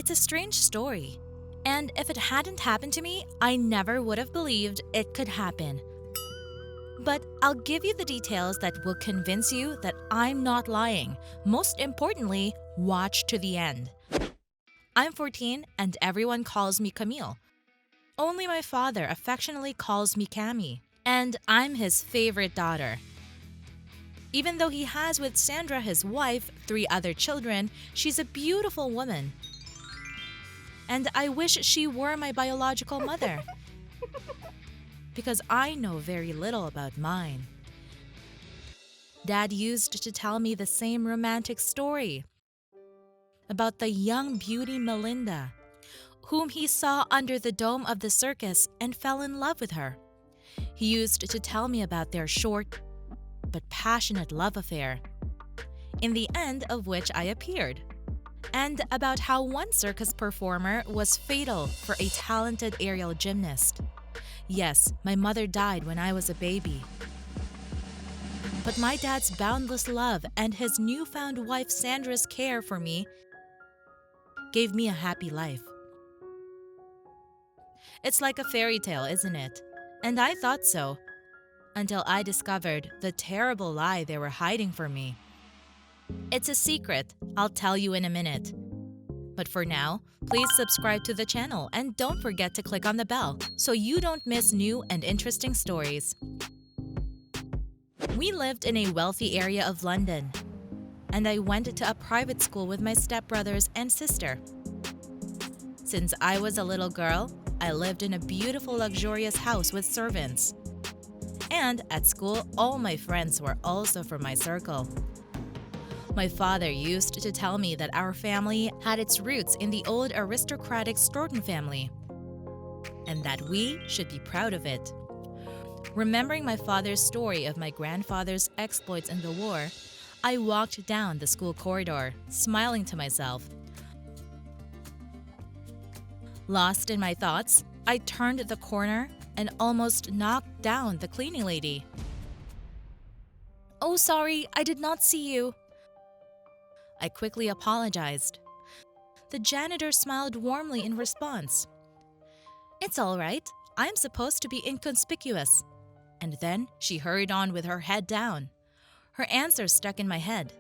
It's a strange story. And if it hadn't happened to me, I never would have believed it could happen. But I'll give you the details that will convince you that I'm not lying. Most importantly, watch to the end. I'm 14 and everyone calls me Camille. Only my father affectionately calls me Cami, and I'm his favorite daughter. Even though he has with Sandra, his wife, 3 other children, she's a beautiful woman. And I wish she were my biological mother. Because I know very little about mine. Dad used to tell me the same romantic story about the young beauty Melinda, whom he saw under the dome of the circus and fell in love with her. He used to tell me about their short but passionate love affair, in the end of which I appeared, and about how one circus performer was fatal for a talented aerial gymnast. Yes, my mother died when I was a baby. But my dad's boundless love and his newfound wife Sandra's care for me gave me a happy life. It's like a fairy tale, isn't it? And I thought so, until I discovered the terrible lie they were hiding from me. It's a secret, I'll tell you in a minute. But for now, please subscribe to the channel and don't forget to click on the bell so you don't miss new and interesting stories. We lived in a wealthy area of London, and I went to a private school with my stepbrothers and sister. Since I was a little girl, I lived in a beautiful luxurious house with servants. And at school, all my friends were also from my circle. My father used to tell me that our family had its roots in the old aristocratic Stoughton family, and that we should be proud of it. Remembering my father's story of my grandfather's exploits in the war, I walked down the school corridor, smiling to myself. Lost in my thoughts, I turned the corner and almost knocked down the cleaning lady. "Oh, sorry, I did not see you." I quickly apologized. The janitor smiled warmly in response. "It's all right. I'm supposed to be inconspicuous." And then she hurried on with her head down. Her answer stuck in my head,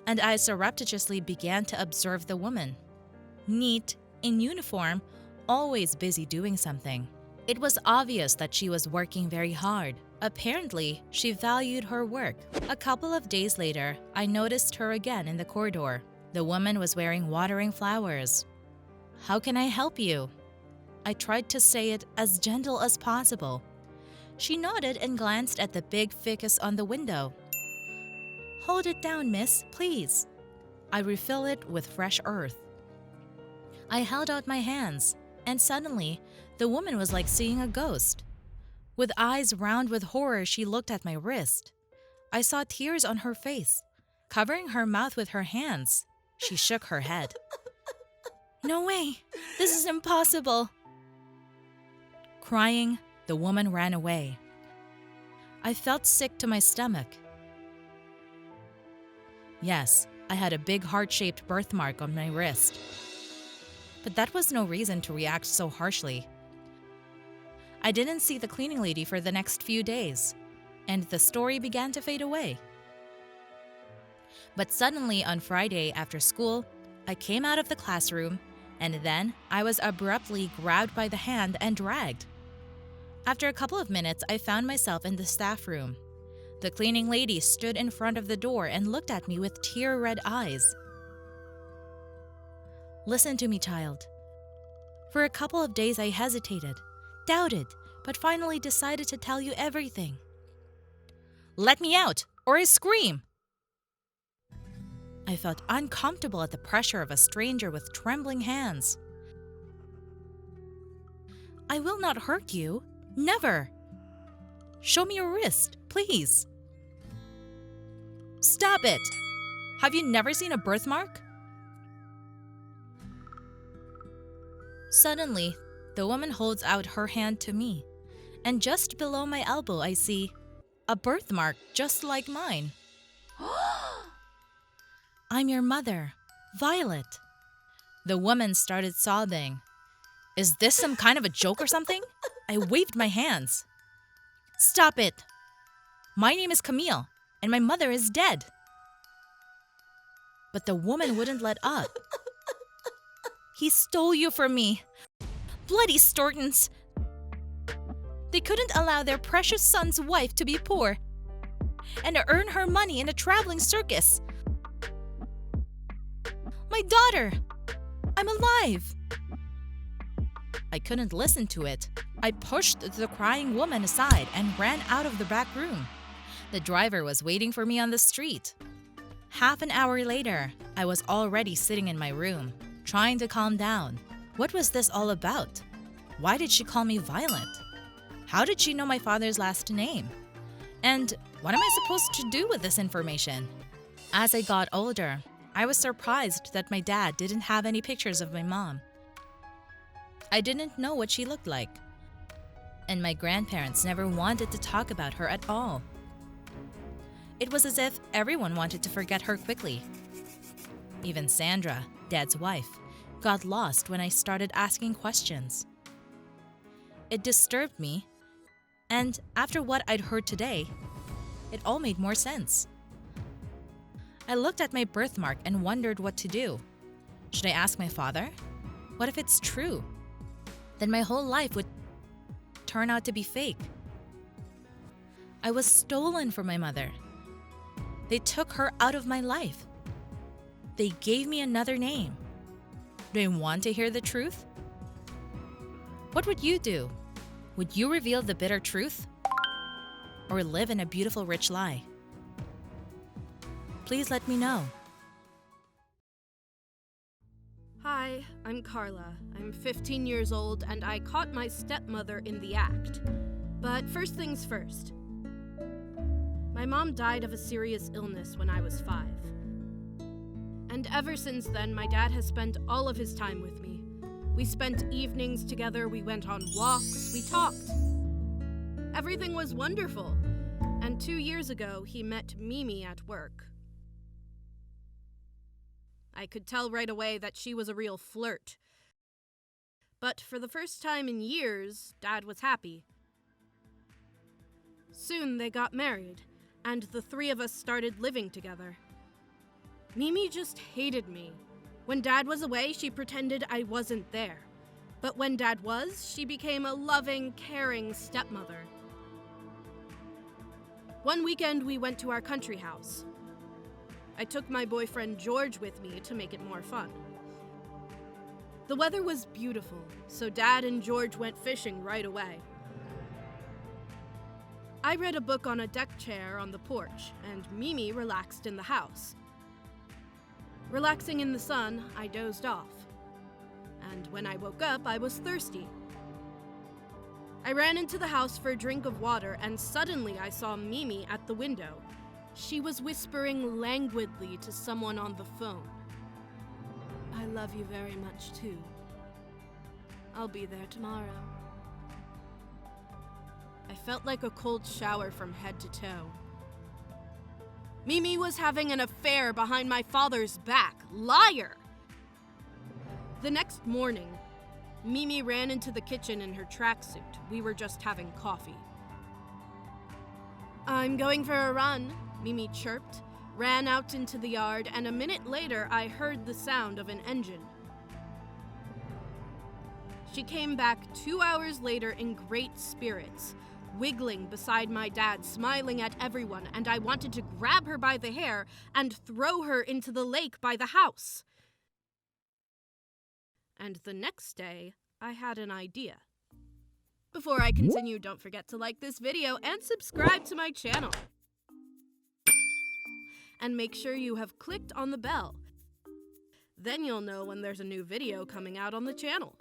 and I surreptitiously began to observe the woman. Neat, in uniform, always busy doing something. It was obvious that she was working very hard. Apparently, she valued her work. A couple of days later, I noticed her again in the corridor. The woman was wearing watering flowers. "How can I help you?" I tried to say it as gentle as possible. She nodded and glanced at the big ficus on the window. "Hold it down, miss, please." I refill it with fresh earth. I held out my hands, and suddenly, the woman was like seeing a ghost. With eyes round with horror, she looked at my wrist. I saw tears on her face. Covering her mouth with her hands, she shook her head. "No way! This is impossible!" Crying, the woman ran away. I felt sick to my stomach. Yes, I had a big heart-shaped birthmark on my wrist. But that was no reason to react so harshly. I didn't see the cleaning lady for the next few days, and the story began to fade away. But suddenly on Friday after school, I came out of the classroom, and then I was abruptly grabbed by the hand and dragged. After a couple of minutes, I found myself in the staff room. The cleaning lady stood in front of the door and looked at me with tear-red eyes. "Listen to me, child." For a couple of days I hesitated, doubted, but finally decided to tell you everything. "Let me out, or I scream!" I felt uncomfortable at the pressure of a stranger with trembling hands. "I will not hurt you. Never. Show me your wrist, please." "Stop it! Have you never seen a birthmark?" Suddenly, the woman holds out her hand to me, and just below my elbow I see a birthmark just like mine. "I'm your mother, Violet." The woman started sobbing. Is this some kind of a joke or something? I waved my hands. Stop it. My name is Camille, and my mother is dead. But the woman wouldn't let up. He stole you from me. Bloody Stortons. They couldn't allow their precious son's wife to be poor and to earn her money in a traveling circus. My daughter! I'm alive! I couldn't listen to it. I pushed the crying woman aside and ran out of the back room. The driver was waiting for me on the street. Half an hour later, I was already sitting in my room, trying to calm down. What was this all about? Why did she call me violent? How did she know my father's last name? And what am I supposed to do with this information? As I got older, I was surprised that my dad didn't have any pictures of my mom. I didn't know what she looked like. And my grandparents never wanted to talk about her at all. It was as if everyone wanted to forget her quickly. Even Sandra, Dad's wife, got lost when I started asking questions. It disturbed me, and after what I'd heard today, it all made more sense. I looked at my birthmark and wondered what to do. Should I ask my father? What if it's true? Then my whole life would turn out to be fake. I was stolen from my mother. They took her out of my life. They gave me another name. Do I want to hear the truth? What would you do? Would you reveal the bitter truth? Or live in a beautiful, rich lie? Please let me know. Hi, I'm Carla. I'm 15 years old and I caught my stepmother in the act. But first things first. My mom died of a serious illness when I was 5. And ever since then, my dad has spent all of his time with me. We spent evenings together, we went on walks, we talked. Everything was wonderful. And 2 years ago, he met Mimi at work. I could tell right away that she was a real flirt. But for the first time in years, Dad was happy. Soon they got married, and the 3 of us started living together. Mimi just hated me. When Dad was away, she pretended I wasn't there. But when Dad was, she became a loving, caring stepmother. One weekend, we went to our country house. I took my boyfriend George with me to make it more fun. The weather was beautiful, so Dad and George went fishing right away. I read a book on a deck chair on the porch, and Mimi relaxed in the house. Relaxing in the sun, I dozed off. And when I woke up, I was thirsty. I ran into the house for a drink of water, and suddenly I saw Mimi at the window. She was whispering languidly to someone on the phone. I love you very much, too. I'll be there tomorrow. I felt like a cold shower from head to toe. Mimi was having an affair behind my father's back. Liar! The next morning, Mimi ran into the kitchen in her tracksuit. We were just having coffee. I'm going for a run, Mimi chirped, ran out into the yard, and a minute later I heard the sound of an engine. She came back 2 hours later in great spirits, wiggling beside my dad, smiling at everyone, and I wanted to grab her by the hair and throw her into the lake by the house. And the next day, I had an idea. Before I continue, don't forget to like this video and subscribe to my channel. And make sure you have clicked on the bell. Then you'll know when there's a new video coming out on the channel.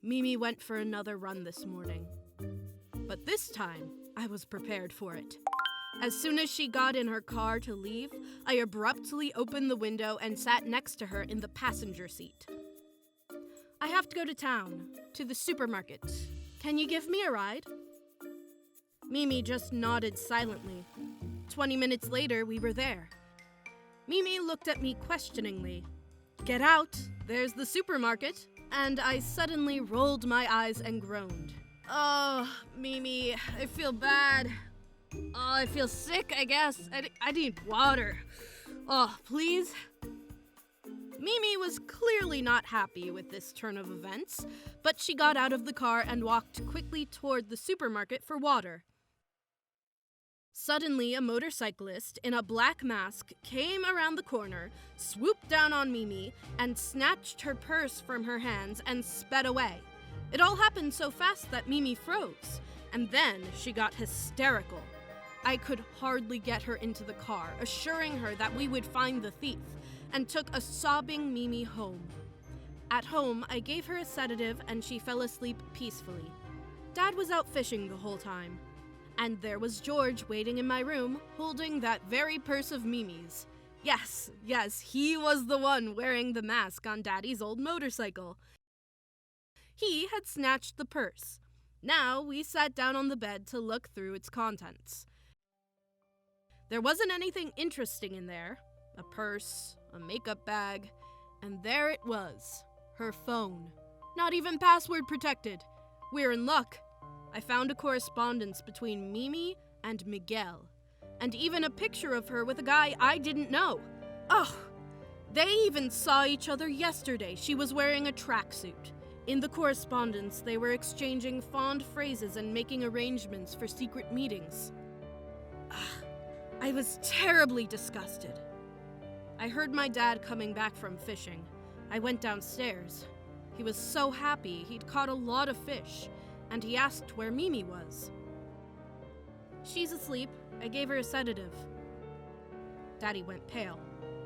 Mimi went for another run this morning. But this time, I was prepared for it. As soon as she got in her car to leave, I abruptly opened the window and sat next to her in the passenger seat. I have to go to town, to the supermarket. Can you give me a ride? Mimi just nodded silently. 20 minutes later, we were there. Mimi looked at me questioningly. Get out, there's the supermarket, and I suddenly rolled my eyes and groaned. Oh, Mimi, I feel bad. Oh, I feel sick, I guess. I need water. Oh, please? Mimi was clearly not happy with this turn of events, but she got out of the car and walked quickly toward the supermarket for water. Suddenly, a motorcyclist in a black mask came around the corner, swooped down on Mimi, and snatched her purse from her hands and sped away. It all happened so fast that Mimi froze, and then she got hysterical. I could hardly get her into the car, assuring her that we would find the thief, and took a sobbing Mimi home. At home, I gave her a sedative and she fell asleep peacefully. Dad was out fishing the whole time. And there was George waiting in my room, holding that very purse of Mimi's. Yes, he was the one wearing the mask on Daddy's old motorcycle. He had snatched the purse. Now we sat down on the bed to look through its contents. There wasn't anything interesting in there. A purse, a makeup bag, and there it was, her phone. Not even password protected. We're in luck. I found a correspondence between Mimi and Miguel, and even a picture of her with a guy I didn't know. Oh, they even saw each other yesterday. She was wearing a tracksuit. In the correspondence, they were exchanging fond phrases and making arrangements for secret meetings. I was terribly disgusted. I heard my dad coming back from fishing. I went downstairs. He was so happy he'd caught a lot of fish, and he asked where Mimi was. She's asleep. I gave her a sedative. Daddy went pale.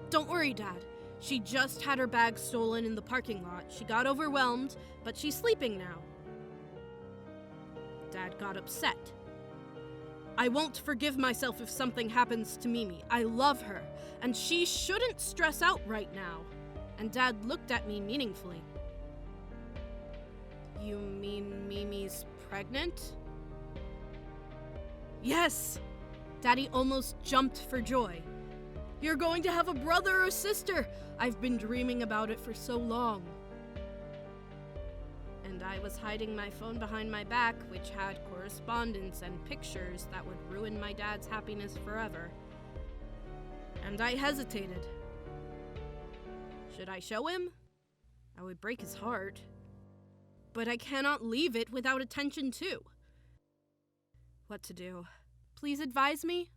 Don't worry, Dad. She just had her bag stolen in the parking lot. She got overwhelmed, but she's sleeping now. Dad got upset. I won't forgive myself if something happens to Mimi. I love her, and she shouldn't stress out right now. And Dad looked at me meaningfully. You mean Mimi's pregnant? Yes! Daddy almost jumped for joy. You're going to have a brother or sister! I've been dreaming about it for so long. And I was hiding my phone behind my back, which had correspondence and pictures that would ruin my dad's happiness forever. And I hesitated. Should I show him? I would break his heart. But I cannot leave it without attention too. What to do? Please advise me?